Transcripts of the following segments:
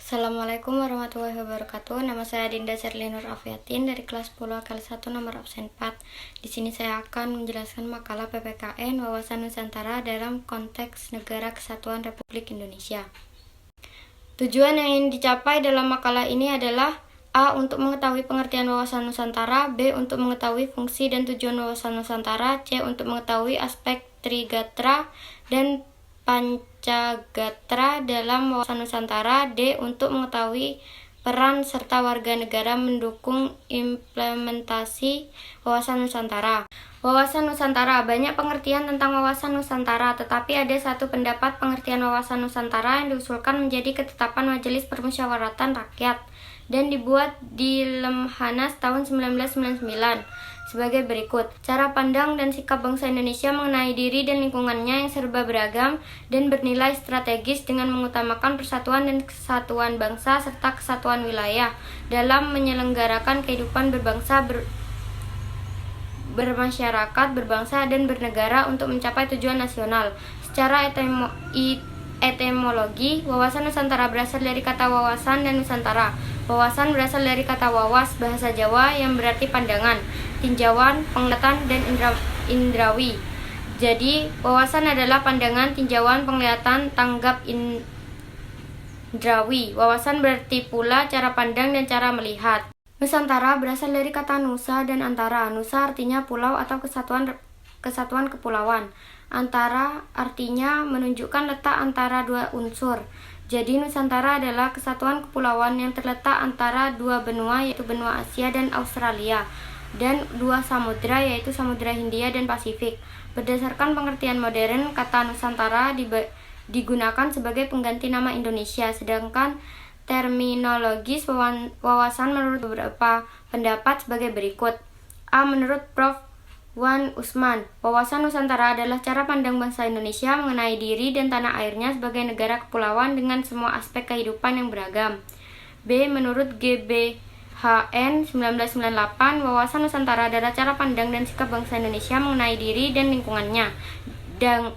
Assalamualaikum warahmatullahi wabarakatuh. Nama saya Dinda Serlinur Afiatin dari kelas 10 KL1 nomor absen 4. Di sini saya akan menjelaskan makalah PPKN Wawasan Nusantara dalam konteks Negara Kesatuan Republik Indonesia. Tujuan yang ingin dicapai dalam makalah ini adalah A. Untuk mengetahui pengertian wawasan Nusantara, B. Untuk mengetahui fungsi dan tujuan wawasan Nusantara, C. Untuk mengetahui aspek Trigatra dan Pancagatra dalam wawasan Nusantara, D. Untuk mengetahui peran serta warga negara mendukung implementasi wawasan Nusantara. Wawasan Nusantara, banyak pengertian tentang wawasan Nusantara, tetapi ada satu pendapat pengertian wawasan Nusantara yang diusulkan menjadi ketetapan Majelis Permusyawaratan Rakyat dan dibuat di Lemhanas tahun 1999 sebagai berikut. Cara pandang dan sikap bangsa Indonesia mengenai diri dan lingkungannya yang serba beragam dan bernilai strategis dengan mengutamakan persatuan dan kesatuan bangsa serta kesatuan wilayah dalam menyelenggarakan kehidupan berbangsa, bermasyarakat, berbangsa, dan bernegara untuk mencapai tujuan nasional. Secara etimologi, wawasan Nusantara berasal dari kata wawasan dan Nusantara. Wawasan berasal dari kata wawas, bahasa Jawa, yang berarti pandangan, tinjauan, penglihatan, dan indrawi. Jadi, wawasan adalah pandangan, tinjauan, penglihatan, tanggap indrawi. Wawasan berarti pula cara pandang dan cara melihat. Nusantara berasal dari kata nusa dan antara. Nusa artinya pulau atau kesatuan kepulauan. Antara artinya menunjukkan letak antara dua unsur. Jadi Nusantara adalah kesatuan kepulauan yang terletak antara dua benua, yaitu benua Asia dan Australia, dan dua samudra, yaitu Samudra Hindia dan Pasifik. Berdasarkan pengertian modern, kata Nusantara digunakan sebagai pengganti nama Indonesia, sedangkan terminologis wawasan menurut beberapa pendapat sebagai berikut. A. Menurut Prof. Wan Usman, wawasan Nusantara adalah cara pandang bangsa Indonesia mengenai diri dan tanah airnya sebagai negara kepulauan dengan semua aspek kehidupan yang beragam. B. Menurut GBHN 1998, wawasan Nusantara adalah cara pandang dan sikap bangsa Indonesia mengenai diri dan lingkungannya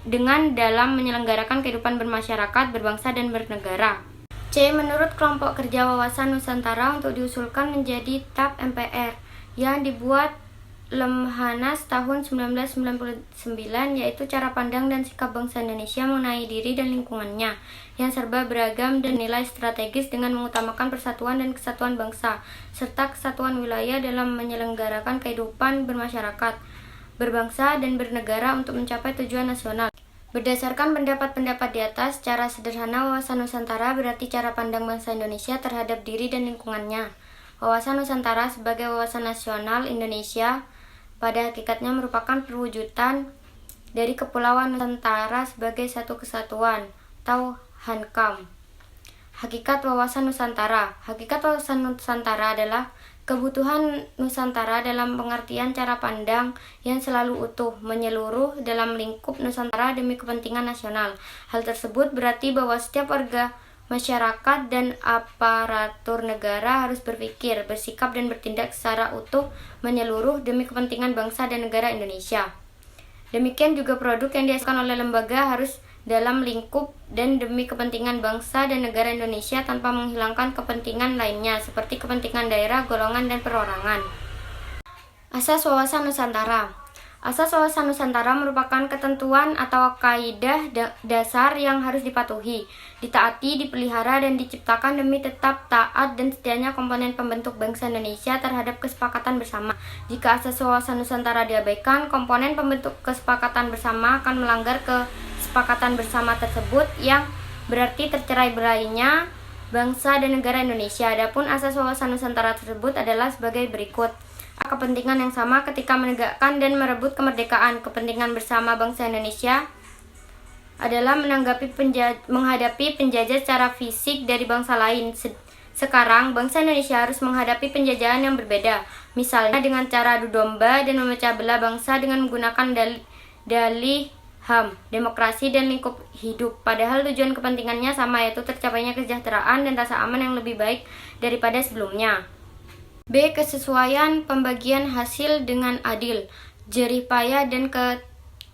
dengan dalam menyelenggarakan kehidupan bermasyarakat, berbangsa, dan bernegara. C. Menurut kelompok kerja wawasan Nusantara untuk diusulkan menjadi TAP MPR yang dibuat Lemhanas tahun 1999, yaitu cara pandang dan sikap bangsa Indonesia mengenai diri dan lingkungannya yang serba beragam dan nilai strategis dengan mengutamakan persatuan dan kesatuan bangsa serta kesatuan wilayah dalam menyelenggarakan kehidupan bermasyarakat, berbangsa, dan bernegara untuk mencapai tujuan nasional. Berdasarkan pendapat-pendapat di atas, secara sederhana wawasan Nusantara berarti cara pandang bangsa Indonesia terhadap diri dan lingkungannya. Wawasan Nusantara sebagai wawasan nasional Indonesia pada hakikatnya merupakan perwujudan dari Kepulauan Nusantara sebagai satu kesatuan atau Hankam. Hakikat wawasan Nusantara. Hakikat wawasan Nusantara adalah kebutuhan Nusantara dalam pengertian cara pandang yang selalu utuh, menyeluruh dalam lingkup Nusantara demi kepentingan nasional. Hal tersebut berarti bahwa setiap warga masyarakat dan aparatur negara harus berpikir, bersikap, dan bertindak secara utuh, menyeluruh demi kepentingan bangsa dan negara Indonesia. Demikian juga produk yang dihasilkan oleh lembaga harus dalam lingkup dan demi kepentingan bangsa dan negara Indonesia tanpa menghilangkan kepentingan lainnya seperti kepentingan daerah, golongan, dan perorangan. Asas wawasan Nusantara. Asas wawasan Nusantara merupakan ketentuan atau kaidah dasar yang harus dipatuhi, ditaati, dipelihara, dan diciptakan demi tetap taat dan setianya komponen pembentuk bangsa Indonesia terhadap kesepakatan bersama. Jika asas wawasan Nusantara diabaikan, komponen pembentuk kesepakatan bersama akan melanggar kesepakatan bersama tersebut yang berarti tercerai-berainya bangsa dan negara Indonesia. Adapun asas wawasan Nusantara tersebut adalah sebagai berikut. Kepentingan yang sama ketika menegakkan dan merebut kemerdekaan. Kepentingan bersama bangsa Indonesia adalah menghadapi penjajah secara fisik dari bangsa lain. Sekarang, bangsa Indonesia harus menghadapi penjajahan yang berbeda, misalnya dengan cara adu domba dan memecah belah bangsa dengan menggunakan dalih HAM, demokrasi, dan lingkup hidup. Padahal tujuan kepentingannya sama, yaitu tercapainya kesejahteraan dan rasa aman yang lebih baik daripada sebelumnya. B. Kesesuaian pembagian hasil dengan adil, jerih payah, dan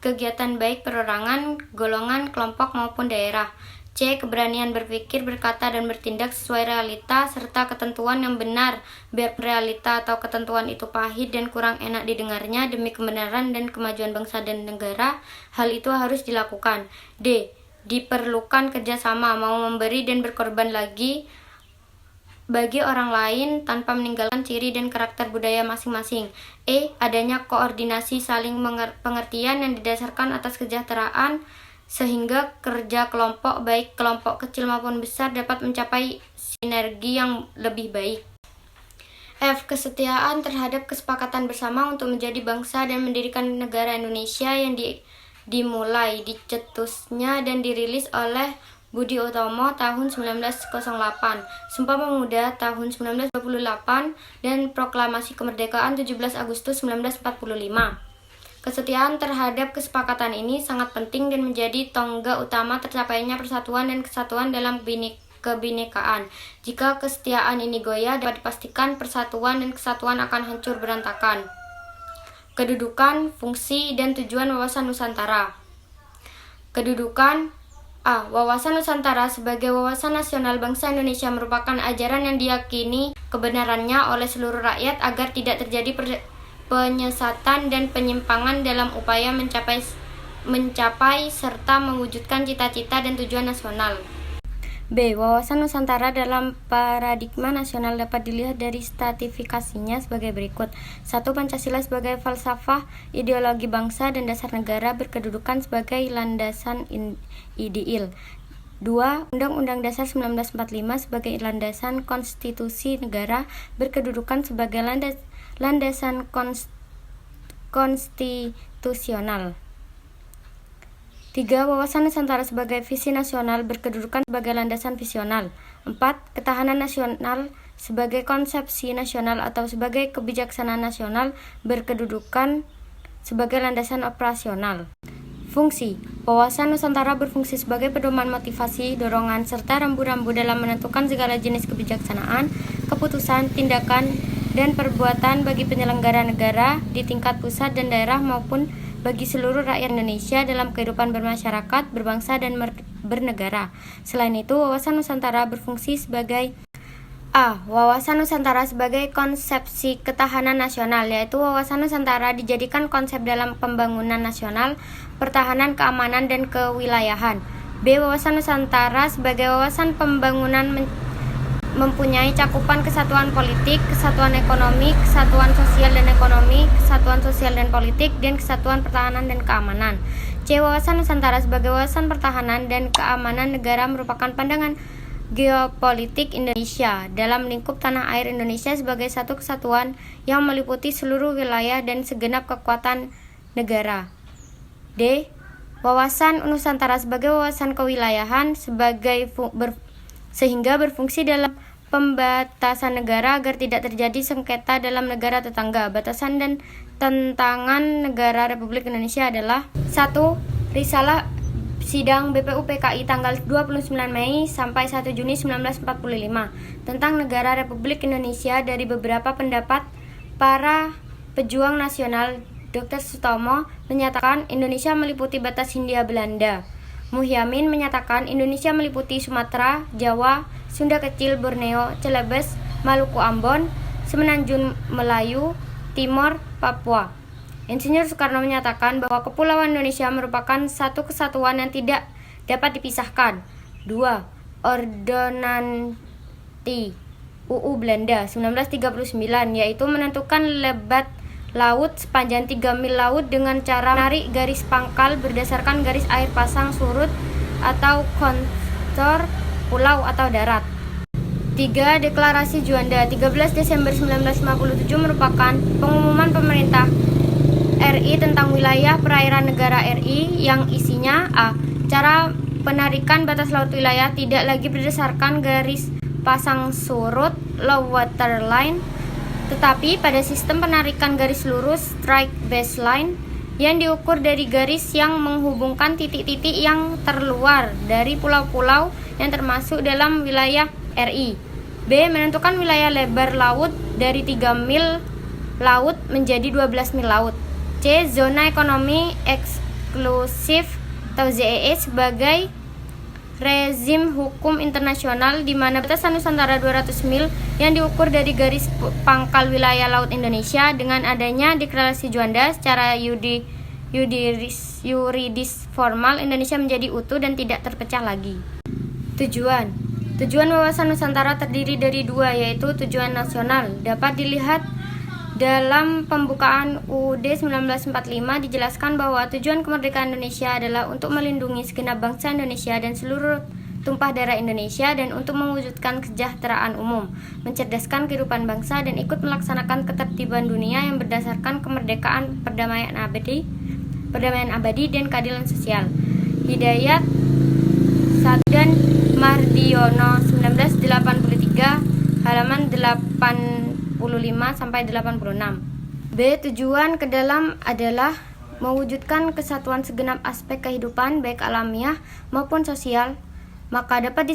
kegiatan baik perorangan, golongan, kelompok, maupun daerah. C. Keberanian berpikir, berkata, dan bertindak sesuai realita serta ketentuan yang benar. Biarpun realita atau ketentuan itu pahit dan kurang enak didengarnya, demi kebenaran dan kemajuan bangsa dan negara, hal itu harus dilakukan. D. Diperlukan kerjasama, mau memberi dan berkorban lagi bagi orang lain tanpa meninggalkan ciri dan karakter budaya masing-masing. E. Adanya koordinasi saling pengertian yang didasarkan atas kesejahteraan sehingga kerja kelompok, baik kelompok kecil maupun besar, dapat mencapai sinergi yang lebih baik. F. Kesetiaan terhadap kesepakatan bersama untuk menjadi bangsa dan mendirikan negara Indonesia yang dimulai, dicetusnya dan dirilis oleh Budi Utomo tahun 1908, Sumpah Pemuda tahun 1928, dan Proklamasi Kemerdekaan 17 Agustus 1945. Kesetiaan terhadap kesepakatan ini sangat penting dan menjadi tonggak utama tercapainya persatuan dan kesatuan dalam kebinekaan. Jika kesetiaan ini goyah, dapat dipastikan persatuan dan kesatuan akan hancur berantakan. Kedudukan, fungsi, dan tujuan wawasan Nusantara. Kedudukan A. Wawasan Nusantara sebagai wawasan nasional bangsa Indonesia merupakan ajaran yang diyakini kebenarannya oleh seluruh rakyat agar tidak terjadi penyesatan dan penyimpangan dalam upaya mencapai serta mewujudkan cita-cita dan tujuan nasional. B. Wawasan Nusantara dalam paradigma nasional dapat dilihat dari stratifikasinya sebagai berikut. 1. Pancasila sebagai falsafah ideologi bangsa dan dasar negara berkedudukan sebagai landasan ideal. 2. Undang-Undang Dasar 1945 sebagai landasan konstitusi negara berkedudukan sebagai landasan konstitusional. 3. Wawasan Nusantara sebagai visi nasional berkedudukan sebagai landasan visional. 4. Ketahanan nasional sebagai konsepsi nasional atau sebagai kebijaksanaan nasional berkedudukan sebagai landasan operasional. Fungsi. Wawasan Nusantara berfungsi sebagai pedoman motivasi, dorongan, serta rambu-rambu dalam menentukan segala jenis kebijaksanaan, keputusan, tindakan, dan perbuatan bagi penyelenggara negara di tingkat pusat dan daerah maupun bagi seluruh rakyat Indonesia dalam kehidupan bermasyarakat, berbangsa, dan bernegara. Selain itu, wawasan Nusantara berfungsi sebagai A. Wawasan Nusantara sebagai konsepsi ketahanan nasional, yaitu wawasan Nusantara dijadikan konsep dalam pembangunan nasional, pertahanan, keamanan, dan kewilayahan. B. Wawasan Nusantara sebagai wawasan pembangunan mempunyai cakupan kesatuan politik, kesatuan ekonomi, kesatuan sosial dan ekonomi, kesatuan sosial dan politik, dan kesatuan pertahanan dan keamanan. C. Wawasan Nusantara sebagai wawasan pertahanan dan keamanan negara merupakan pandangan geopolitik Indonesia dalam lingkup tanah air Indonesia sebagai satu kesatuan yang meliputi seluruh wilayah dan segenap kekuatan negara. D. Wawasan Nusantara sebagai wawasan kewilayahan sehingga berfungsi dalam pembatasan negara agar tidak terjadi sengketa dalam negara tetangga. Batasan dan tantangan negara Republik Indonesia adalah 1. Risalah Sidang BPUPKI tanggal 29 Mei sampai 1 Juni 1945 tentang negara Republik Indonesia. Dari beberapa pendapat para pejuang nasional, Dr. Sutomo menyatakan Indonesia meliputi batas Hindia Belanda. Muhyamin menyatakan Indonesia meliputi Sumatera, Jawa, Sunda Kecil, Borneo, Celebes, Maluku, Ambon, Semenanjung Melayu, Timor, Papua. Insinyur Soekarno menyatakan bahwa Kepulauan Indonesia merupakan satu kesatuan yang tidak dapat dipisahkan. 2. Ordonansi UU Belanda 1939, yaitu menentukan lebat laut sepanjang 3 mil laut dengan cara menarik garis pangkal berdasarkan garis air pasang surut atau kontur pulau atau darat. 3. Deklarasi Juanda 13 Desember 1957 merupakan pengumuman pemerintah RI tentang wilayah perairan negara RI yang isinya A. Cara penarikan batas laut wilayah tidak lagi berdasarkan garis pasang surut low water line, tetapi pada sistem penarikan garis lurus strike baseline yang diukur dari garis yang menghubungkan titik-titik yang terluar dari pulau-pulau yang termasuk dalam wilayah RI. B. Menentukan wilayah lebar laut dari 3 mil laut menjadi 12 mil laut. C. Zona ekonomi eksklusif atau ZEE sebagai rezim hukum internasional di mana batasan Nusantara 200 mil yang diukur dari garis pangkal wilayah laut Indonesia. Dengan adanya deklarasi Juanda secara yuridis formal, Indonesia menjadi utuh dan tidak terpecah lagi. Tujuan wawasan Nusantara terdiri dari dua, yaitu tujuan nasional. Dapat dilihat dalam pembukaan UUD 1945 dijelaskan bahwa tujuan kemerdekaan Indonesia adalah untuk melindungi segenap bangsa Indonesia dan seluruh tumpah darah Indonesia dan untuk mewujudkan kesejahteraan umum, mencerdaskan kehidupan bangsa dan ikut melaksanakan ketertiban dunia yang berdasarkan kemerdekaan, perdamaian abadi dan keadilan sosial. Hidayat dan Mardiono 1983 halaman 85-86. B. Tujuan ke dalam adalah mewujudkan kesatuan segenap aspek kehidupan baik alamiah maupun sosial. Maka dapat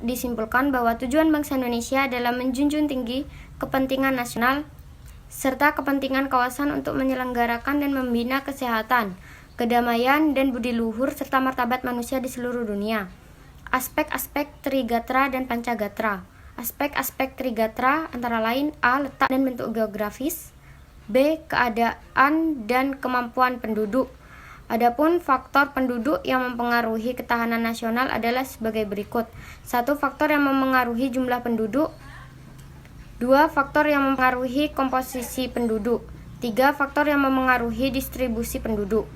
disimpulkan bahwa tujuan bangsa Indonesia adalah menjunjung tinggi kepentingan nasional serta kepentingan kawasan untuk menyelenggarakan dan membina kesehatan, kedamaian dan budi luhur serta martabat manusia di seluruh dunia. Aspek-aspek Trigatra dan Pancagatra. Aspek-aspek Trigatra antara lain A. Letak dan bentuk geografis, B. Keadaan dan kemampuan penduduk. Adapun faktor penduduk yang mempengaruhi ketahanan nasional adalah sebagai berikut. 1. Faktor yang mempengaruhi jumlah penduduk. 2. Faktor yang mempengaruhi komposisi penduduk. 3. Faktor yang mempengaruhi distribusi penduduk.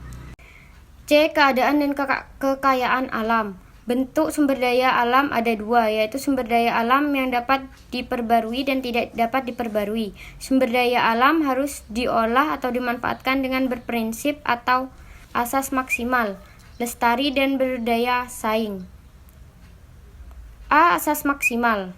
C. Keadaan dan kekayaan alam. Bentuk sumber daya alam ada dua, yaitu sumber daya alam yang dapat diperbarui dan tidak dapat diperbarui. Sumber daya alam harus diolah atau dimanfaatkan dengan berprinsip atau asas maksimal, lestari dan berdaya saing. A. Asas maksimal.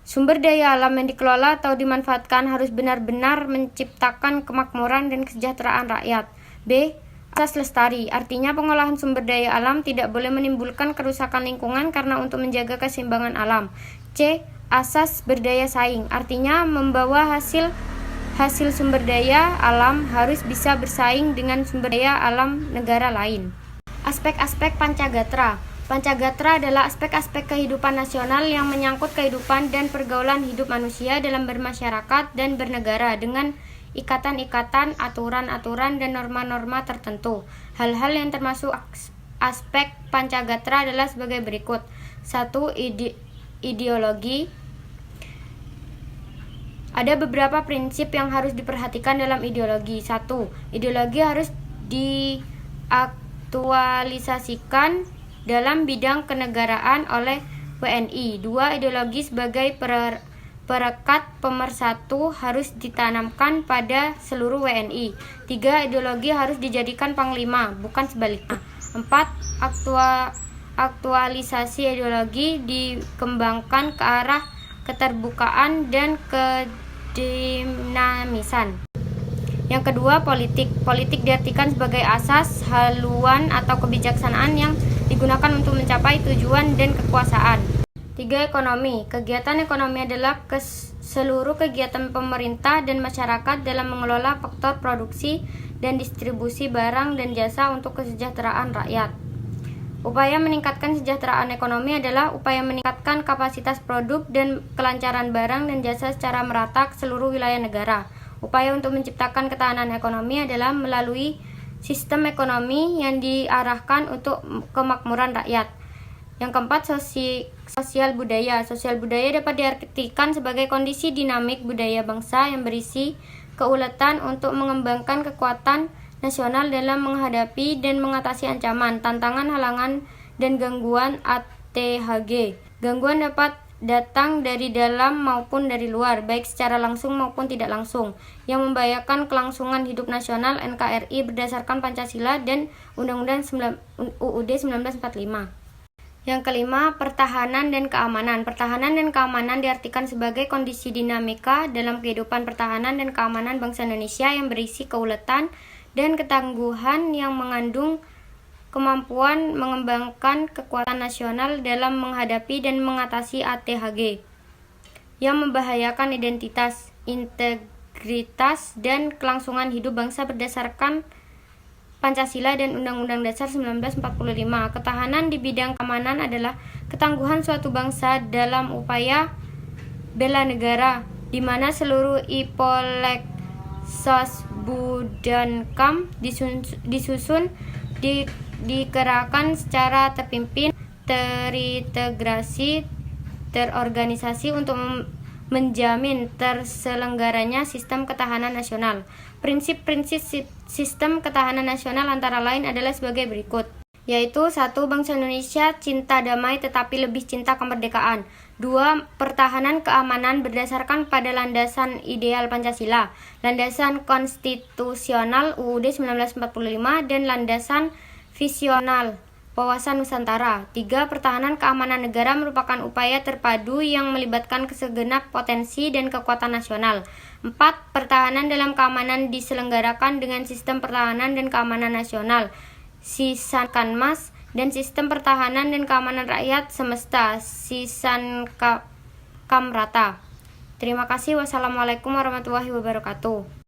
Sumber daya alam yang dikelola atau dimanfaatkan harus benar-benar menciptakan kemakmuran dan kesejahteraan rakyat. B. Asas lestari, artinya pengolahan sumber daya alam tidak boleh menimbulkan kerusakan lingkungan karena untuk menjaga keseimbangan alam. C. Asas berdaya saing, artinya membawa hasil sumber daya alam harus bisa bersaing dengan sumber daya alam negara lain. Aspek-aspek Pancagatra. Pancagatra adalah aspek-aspek kehidupan nasional yang menyangkut kehidupan dan pergaulan hidup manusia dalam bermasyarakat dan bernegara dengan ikatan-ikatan, aturan-aturan, dan norma-norma tertentu. Hal-hal yang termasuk aspek Pancagatra adalah sebagai berikut. 1. Ideologi. Ada beberapa prinsip yang harus diperhatikan dalam ideologi. 1. Ideologi harus diaktualisasikan dalam bidang kenegaraan oleh WNI. 2. Ideologi sebagai perekat pemersatu harus ditanamkan pada seluruh WNI. 3. Ideologi harus dijadikan panglima, bukan sebaliknya. 4. Aktualisasi ideologi dikembangkan ke arah keterbukaan dan kedinamisan. Yang kedua, politik. Politik diartikan sebagai asas, haluan atau kebijaksanaan yang digunakan untuk mencapai tujuan dan kekuasaan. 3. Ekonomi. Kegiatan ekonomi adalah seluruh kegiatan pemerintah dan masyarakat dalam mengelola faktor produksi dan distribusi barang dan jasa untuk kesejahteraan rakyat. Upaya meningkatkan kesejahteraan ekonomi adalah upaya meningkatkan kapasitas produk dan kelancaran barang dan jasa secara merata ke seluruh wilayah negara. Upaya untuk menciptakan ketahanan ekonomi adalah melalui sistem ekonomi yang diarahkan untuk kemakmuran rakyat. Yang keempat, sosial budaya. Sosial budaya dapat diartikan sebagai kondisi dinamik budaya bangsa yang berisi keuletan untuk mengembangkan kekuatan nasional dalam menghadapi dan mengatasi ancaman, tantangan, halangan, dan gangguan ATHG. Gangguan dapat datang dari dalam maupun dari luar, baik secara langsung maupun tidak langsung, yang membahayakan kelangsungan hidup nasional NKRI berdasarkan Pancasila dan Undang-Undang UUD 1945. Yang kelima, pertahanan dan keamanan. Pertahanan dan keamanan diartikan sebagai kondisi dinamika dalam kehidupan pertahanan dan keamanan bangsa Indonesia yang berisi keuletan dan ketangguhan yang mengandung kemampuan mengembangkan kekuatan nasional dalam menghadapi dan mengatasi ATHG yang membahayakan identitas, integritas, dan kelangsungan hidup bangsa berdasarkan Pancasila dan Undang-Undang Dasar 1945. Ketahanan di bidang keamanan adalah ketangguhan suatu bangsa dalam upaya bela negara, di mana seluruh Ipolek Sosbudankam disusun, dikerahkan secara terpimpin, terintegrasi, terorganisasi untuk menjamin terselenggaranya sistem ketahanan nasional. Prinsip-prinsip sistem ketahanan nasional antara lain adalah sebagai berikut, yaitu 1. Bangsa Indonesia cinta damai tetapi lebih cinta kemerdekaan. 2. Pertahanan keamanan berdasarkan pada landasan ideal Pancasila, landasan konstitusional UUD 1945, dan landasan visional wawasan Nusantara. 3. Pertahanan keamanan negara merupakan upaya terpadu yang melibatkan segenap potensi dan kekuatan nasional. 4. Pertahanan dalam keamanan diselenggarakan dengan sistem pertahanan dan keamanan nasional, Sisankanmas, dan sistem pertahanan dan keamanan rakyat semesta, Sisankamrata. Terima kasih. Wassalamualaikum warahmatullahi wabarakatuh.